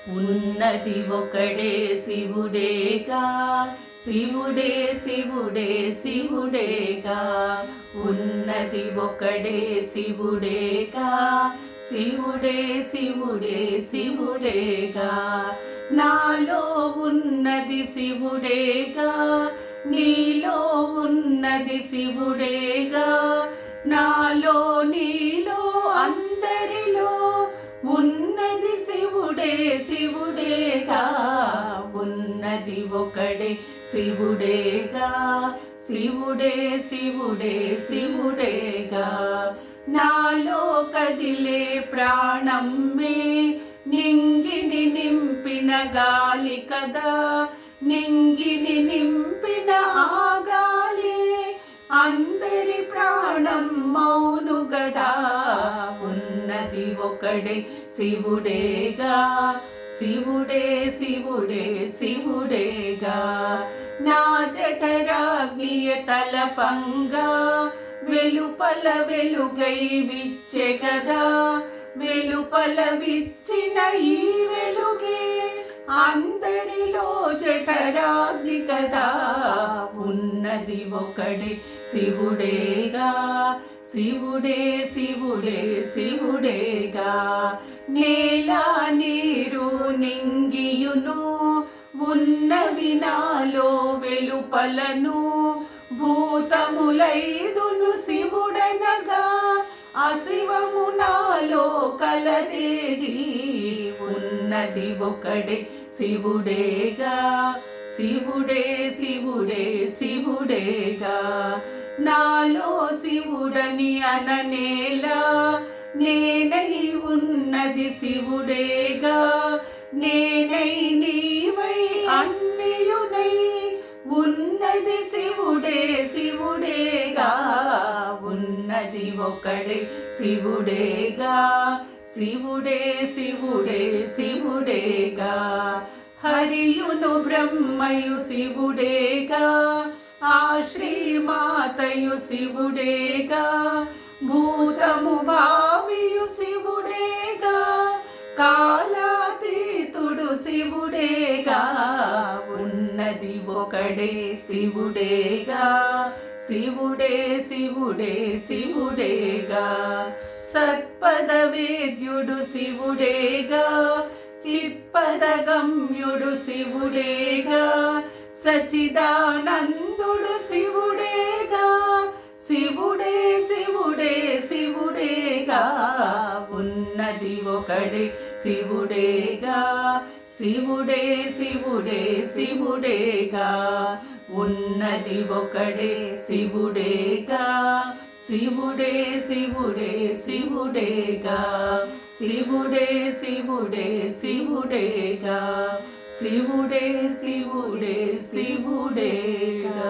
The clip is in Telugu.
ఉన్నది ఒకడే శివుడేగా, శివుడే శివుడే శివుడేగా. ఉన్నది ఒకడే శివుడేగా, శివుడే శివుడే శివుడేగా. నాలో ఉన్నది శివుడేగా, నీలో ఉన్నది శివుడేగా. నాలో నీలో అందరిలో ఉన్నది శివుడే శివుడేగా. ఉన్నది ఒకడే శివుడేగా, శివుడే శివుడే శివుడేగా. నాలో కదిలే ప్రాణమ్మే నింగిని నింపిన గాలి కదా. నింగిని నింపిన ఆ గాలి అందరి ప్రాణం మౌను గదా. ఉన్నది ఒకడే శివుడేగా, శివుడే శివుడే శివుడేగా. నా జఠరాగ్నియ తలపంగా వెలుపల వెలుగై విచ్చే గదా. వెలుపల విచ్చిన ఈ వెలుగే అందరిలో జఠరాగ్ని కదా. ఉన్నది ఒకడే శివుడేగా, శివుడే శివుడే శివుడేగా. నేల నీరు నింగియును ఉన్నవి నాలో వెలుపలను. భూతములైదును శివుడనగా అశివము నాలో కలదేది. ఉన్నది ఒకడే శివుడేగా, శివుడే శివుడే శివుడేగా. నాలో శివుడని అననేలా నేనై ఉన్నది శివుడేగా. నేనై నీవై అన్నియునై ఉన్నది శివుడే శివుడేగా. ఉన్నది ఒకడే శివుడేగా, శివుడే శివుడే శివుడేగా. హరియును బ్రహ్మయు శివుడేగా, ఆ శ్రీమాతయు శివుడేగా. భూతము భావియు శివుడేగా, కాలాతీతుడు శివుడేగా. ఉన్నది ఒకడే శివుడేగా, శివుడే శివుడే శివుడేగా. సత్పద వేద్యుడు శివుడేగా, చిత్పద గమ్యుడు శివుడేగా. సచిదానందుడు శివుడేగా, శివుడే శివుడే శివుడేగా. ఉన్నది ఒకడే శివుడేగా, శివుడే శివుడే శివుడేగా. ఉన్నది ఒకడే శివుడేగా, శివుడే శివుడే శివుడేగా. శివుడే శివుడే శివుడేగా, శివుడే శివుడే శివుడేగా.